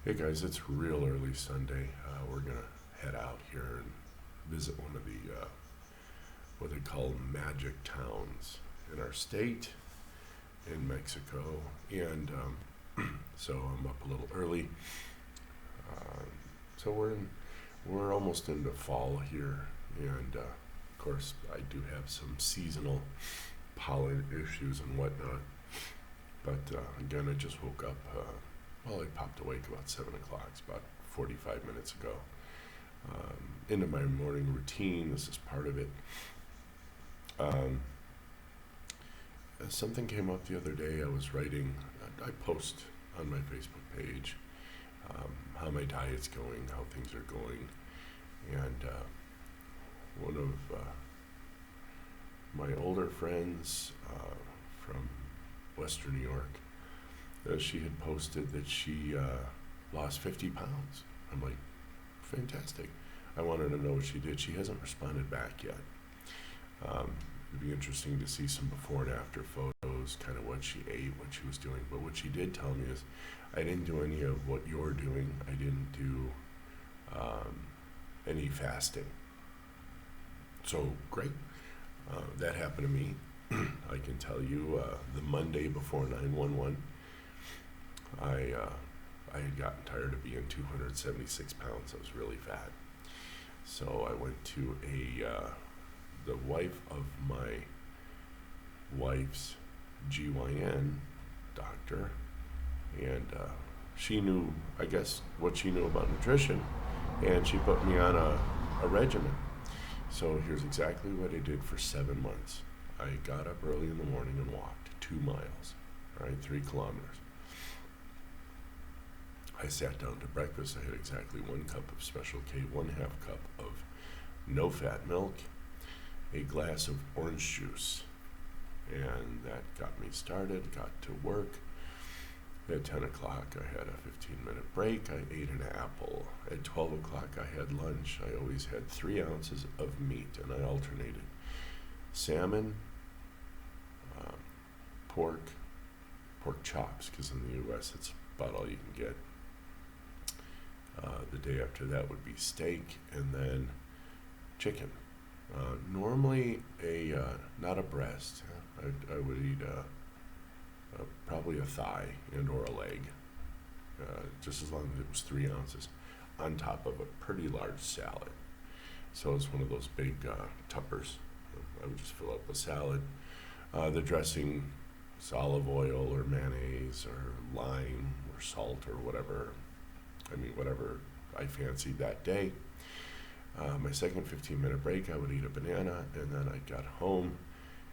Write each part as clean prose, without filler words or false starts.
Hey guys, it's real early Sunday. We're gonna head out here and visit one of the what they call magic towns in our state in Mexico, and so I'm up a little early. Uh, so we're almost into fall here, and of course I do have some seasonal pollen issues and whatnot. But again, I just woke up. I popped awake about 7 o'clock. It's about 45 minutes ago. Into my morning routine. This is part of it. Um, Something came up the other day. I was writing. I post on my Facebook page how my diet's going, how things are going, and one of my older friends from Western New York, she had posted that she lost 50 pounds. I'm like, fantastic. I wanted to know what she did. She hasn't responded back yet. It'd be interesting to see some before and after photos, kind of what she ate, what she was doing. But what she did tell me is, I didn't do any of what you're doing. I didn't do any fasting. So great. That happened to me. I can tell you, the Monday before 9/11, I had gotten tired of being 276 pounds. I was really fat. So I went to the wife of my wife's GYN doctor, and she knew, I guess, what she knew about nutrition, and she put me on a regimen. So here's exactly what I did for 7 months. I got up early in the morning and walked 2 miles, right, 3 kilometers. I sat down to breakfast. I had exactly 1 cup of Special K, 1/2 cup of no-fat milk, a glass of orange juice, and that got me started. Got to work. At 10 o'clock, I had a 15-minute break. I ate an apple. At 12 o'clock, I had lunch. I always had 3 ounces of meat, and I alternated salmon, um, pork chops, because in the U.S. it's about all you can get. The day after that would be steak, and then chicken. Normally not a breast. I would eat probably a thigh and or a leg, just as long as it was 3 ounces, on top of a pretty large salad. So it's one of those big tuppers. I would just fill up a salad. The dressing is olive oil or mayonnaise or lime or salt or whatever. Whatever I fancied that day. My second 15-minute break, I would eat a banana, and then I got home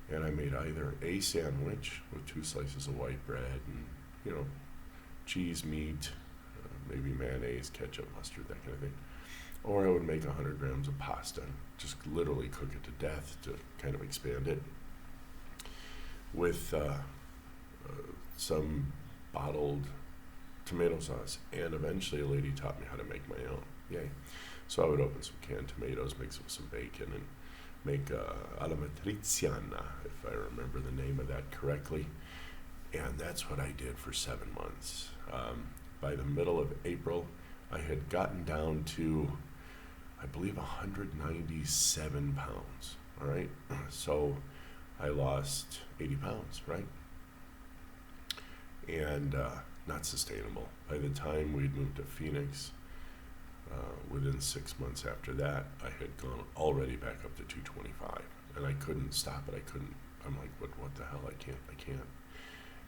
and I made either a sandwich with 2 slices of white bread and, cheese, meat, maybe mayonnaise, ketchup, mustard, that kind of thing. Or I would make 100 grams of pasta, just literally cook it to death to kind of expand it with some bottled tomato sauce, and eventually a lady taught me how to make my own. Yay. So I would open some canned tomatoes, mix it with some bacon, and make alla matriciana, if I remember the name of that correctly. And that's what I did for 7 months. By the middle of April, I had gotten down to, I believe, 197 pounds. All right. So I lost 80 pounds, right? And not sustainable. By the time we'd moved to Phoenix, within 6 months after that, I had gone already back up to 225, and I couldn't stop it. I'm like, what the hell? I can't.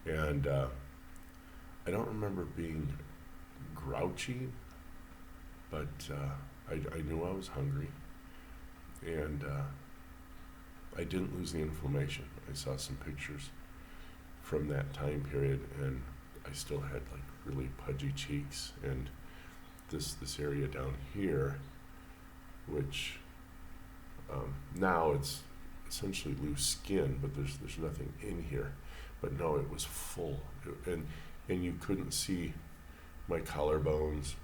And I don't remember being grouchy, but I knew I was hungry, and I didn't lose the inflammation. I saw some pictures from that time period, and I still had like really pudgy cheeks, and this area down here, which now it's essentially loose skin, but there's nothing in here. But no, it was full, and you couldn't see my collarbones,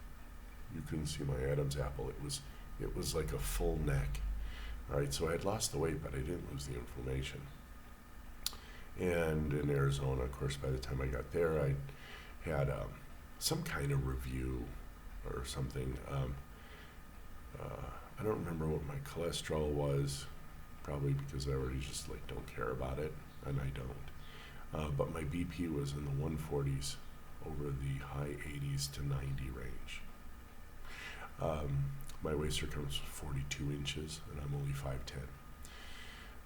you couldn't see my Adam's apple. It was like a full neck. All right, so I had lost the weight, but I didn't lose the inflammation. And in Arizona, of course, by the time I got there, I had some kind of review or something. I don't remember what my cholesterol was, probably because I already just like don't care about it, and I don't. But my BP was in the 140s over the high 80s to 90 range. My waist circumference was 42 inches, and I'm only 5'10".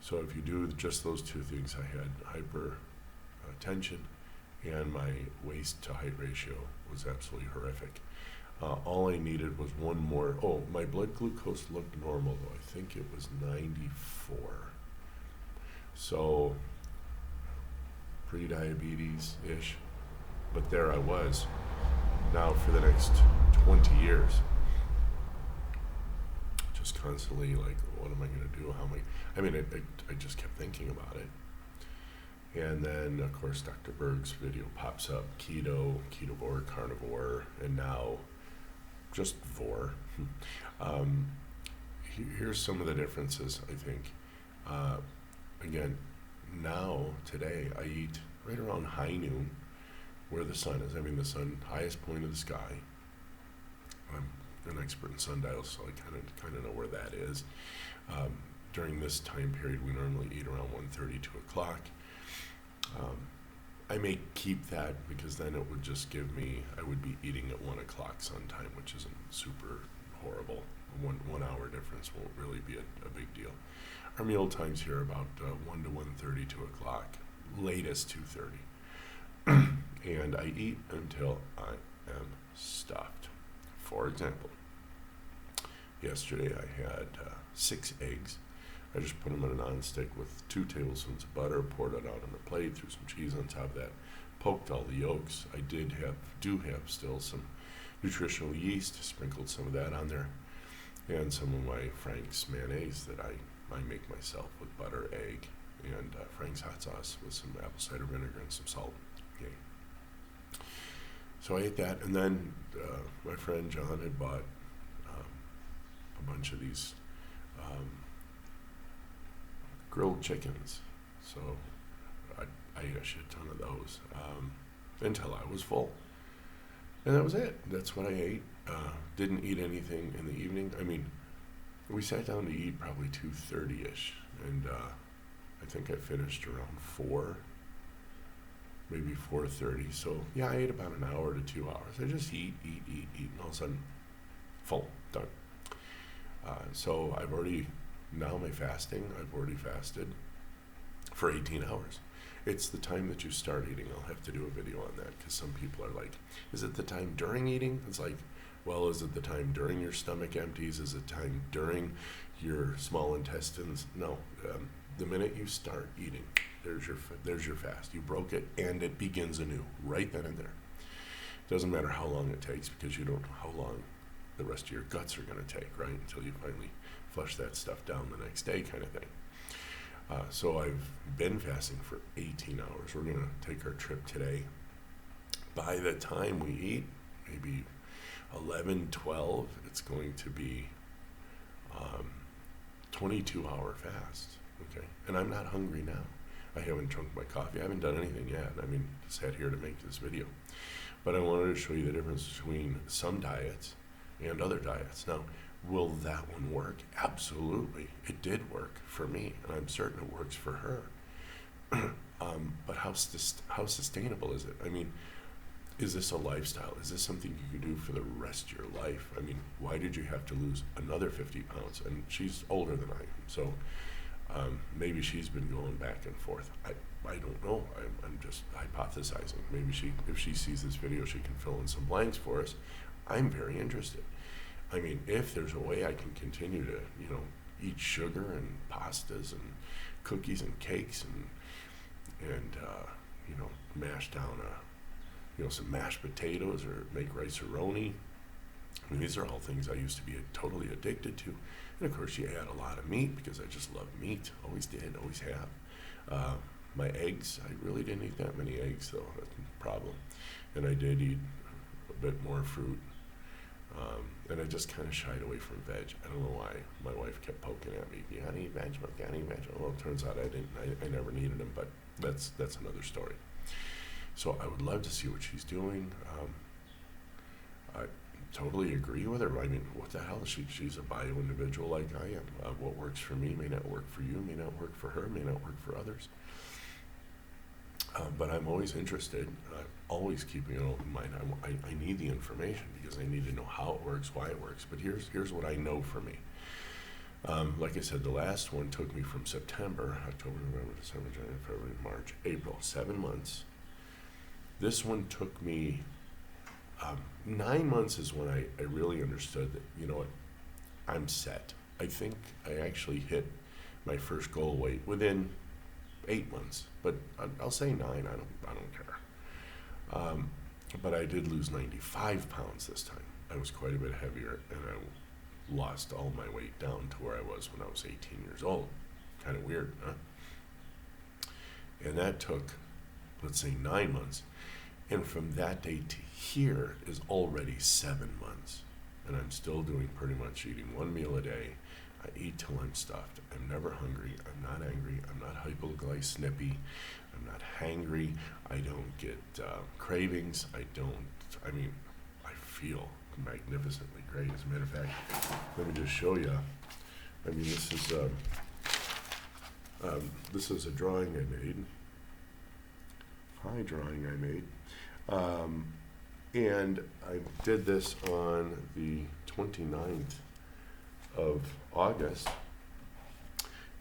So if you do just those two things, I had hypertension, and my waist to height ratio was absolutely horrific. All I needed was one more. Oh, my blood glucose looked normal, though. I think it was 94. So, pre-diabetes-ish. But there I was, now for the next 20 years. Just constantly like, what am I going to do? How am I just kept thinking about it. And then, of course, Dr. Berg's video pops up, keto, ketovore, carnivore, and now just vor. Here's some of the differences, I think. Again, now, today, I eat right around high noon, where the sun is. I mean, the sun, highest point of the sky. I'm an expert in sundials, so I kind of know where that is. During this time period, we normally eat around 1:30, 2 o'clock. I may keep that because then it would just give me, I would be eating at 1 o'clock sun time, which isn't super horrible. One hour difference won't really be a big deal. Our meal times here are about 1 to 1:30, 2 o'clock, latest 2:30. And I eat until I am stuffed. For example, yesterday I had 6 eggs. I just put them in a nonstick with 2 tablespoons of butter, poured it out on a plate, threw some cheese on top of that, poked all the yolks. I do have still some nutritional yeast, sprinkled some of that on there, and some of my Frank's mayonnaise that I make myself with butter, egg, and Frank's hot sauce with some apple cider vinegar and some salt. Yay. So I ate that, and then my friend John had bought a bunch of these grilled chickens. So I ate a shit ton of those until I was full. And that was it. That's what I ate. Didn't eat anything in the evening. I mean, we sat down to eat probably 2:30-ish, and I think I finished around 4, maybe 4:30. So yeah, I ate about an hour to 2 hours. I just eat, and all of a sudden, full, done. So I've already fasted for 18 hours. It's the time that you start eating. I'll have to do a video on that because some people are like, is it the time during eating? It's like, well, is it the time during your stomach empties? Is it time during your small intestines? No. The minute you start eating, there's your fast. You broke it, and it begins anew right then and there. It doesn't matter how long it takes because you don't know how long the rest of your guts are going to take, right? Until you finally flush that stuff down the next day, kind of thing. So I've been fasting for 18 hours. We're going to take our trip today. By the time we eat, maybe 11, 12, it's going to be 22-hour fast, okay? And I'm not hungry now. I haven't drunk my coffee. I haven't done anything yet. I mean, sat here to make this video. But I wanted to show you the difference between some diets and other diets. Now, will that one work? Absolutely. It did work for me, and I'm certain it works for her. But how sustainable is it? I mean, is this a lifestyle? Is this something you could do for the rest of your life? I mean, why did you have to lose another 50 pounds? And she's older than I am, so maybe she's been going back and forth. I don't know. I'm just hypothesizing. Maybe if she sees this video, she can fill in some blanks for us. I'm very interested. I mean, if there's a way I can continue to, eat sugar and pastas and cookies and cakes and mash down some mashed potatoes or make rice-a-roni. I mean, these are all things I used to be totally addicted to. And of course, you add a lot of meat because I just love meat. Always did, always have. My eggs, I really didn't eat that many eggs, though. That's a problem. And I did eat a bit more fruit. And I just kind of shied away from veg. I don't know why. My wife kept poking at me. You gotta eat veg, you gotta eat veg. Well, it turns out I didn't. I never needed them, but that's another story. So I would love to see what she's doing. totally agree with her. I mean, what the hell? She's a bio individual like I am. What works for me may not work for you, may not work for her, may not work for others. But I'm always interested, always keeping an open mind. I need the information because I need to know how it works, why it works. But here's what I know for me. Like I said, the last one took me from September, October, November, December, January, February, March, April, 7 months. This one took me 9 months is when I really understood that, you know what, I'm set. I think I actually hit my first goal weight within 8 months, but I'll say 9. I don't care. But I did lose 95 pounds this time. I was quite a bit heavier, and I lost all my weight down to where I was when I was 18 years old. Kind of weird, huh? And that took, let's say, 9 months. And from that day to here is already 7 months. And I'm still doing pretty much eating one meal a day. I eat till I'm stuffed. I'm never hungry. I'm not angry. I'm not hypoglycemic. I'm not hangry. I don't get cravings. I feel magnificently great. As a matter of fact, let me just show you. I mean, this is a drawing I made. Pie drawing I made. And I did this on the 29th of August,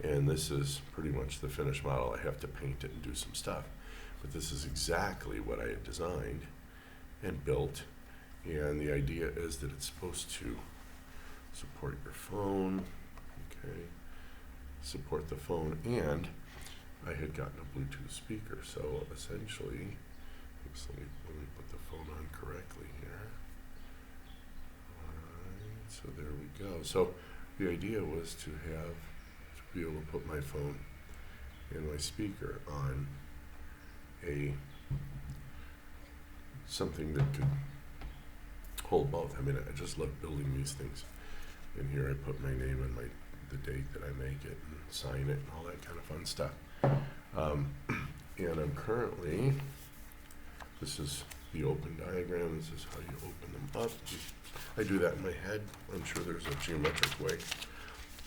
and this is pretty much the finished model. I have to paint it and do some stuff, but this is exactly what I had designed and built, and the idea is that it's supposed to support your phone, okay, support the phone, and I had gotten a Bluetooth speaker, so essentially, let me put the phone on correctly here. Alright, so there we go. So the idea was to be able to put my phone and my speaker on something that could hold both. I mean, I just love building these things. And here I put my name and the date that I make it and sign it and all that kind of fun stuff. And I'm currently, this is the open diagram. This is how you open them up. I do that in my head. I'm sure there's a geometric way.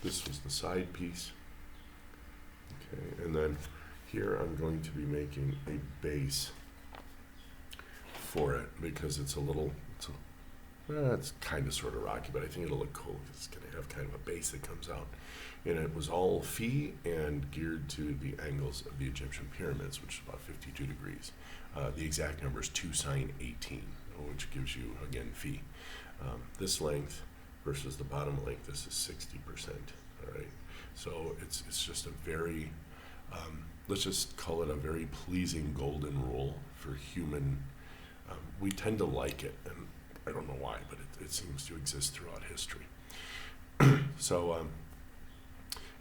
This was the side piece. Okay, and then here I'm going to be making a base for it because it's kind of sort of rocky, but I think it'll look cool. It's going to have kind of a base that comes out. And it was all phi and geared to the angles of the Egyptian pyramids, which is about 52 degrees. The exact number is 2 sine 18, which gives you, again, phi. This length versus the bottom length, this is 60%, all right? So it's just a very, let's just call it a very pleasing golden rule for human. We tend to like it, and I don't know why, but it seems to exist throughout history. So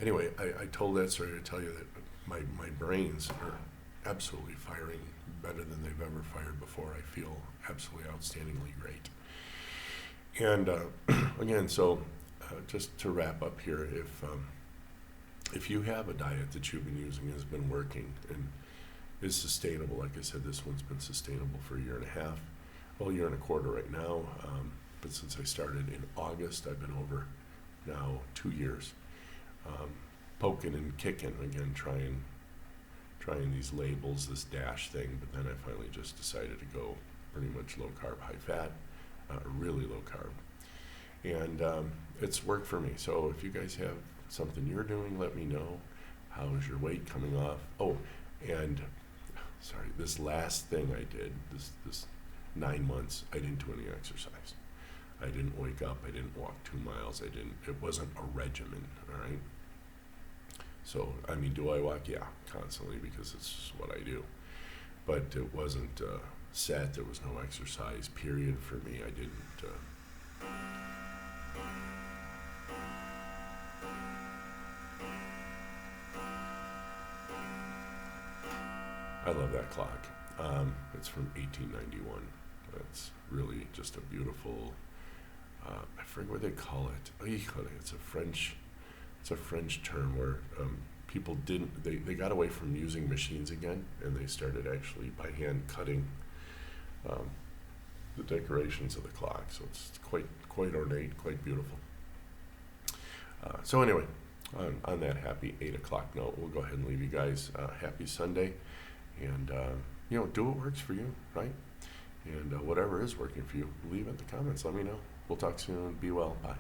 anyway, I told that story to tell you that my brains are absolutely firing better than they've ever fired before. I feel absolutely outstandingly great. And again, so just to wrap up here, if you have a diet that you've been using has been working and is sustainable, like I said, this one's been sustainable for 1.5 years, well, 1.25 years right now, but since I started in August, I've been over now 2 years, poking and kicking, again, trying these labels, this DASH thing, but then I finally just decided to go pretty much low carb, high fat, really low carb. And it's worked for me. So if you guys have something you're doing, let me know. How is your weight coming off? Oh, and sorry, this last thing I did, this 9 months, I didn't do any exercise. I didn't wake up, I didn't walk 2 miles, it wasn't a regimen, all right? So, I mean, do I walk? Yeah, constantly, because it's just what I do. But it wasn't set, there was no exercise, period, for me. I didn't, I love that clock. It's from 1891. It's really just a beautiful, I forget what they call it. It's a French term where people they got away from using machines again, and they started actually by hand cutting the decorations of the clock. So it's quite ornate, quite beautiful. So anyway, on that happy 8 o'clock note, we'll go ahead and leave you guys happy Sunday. And, do what works for you, right? And whatever is working for you, leave it in the comments. Let me know. We'll talk soon. Be well. Bye.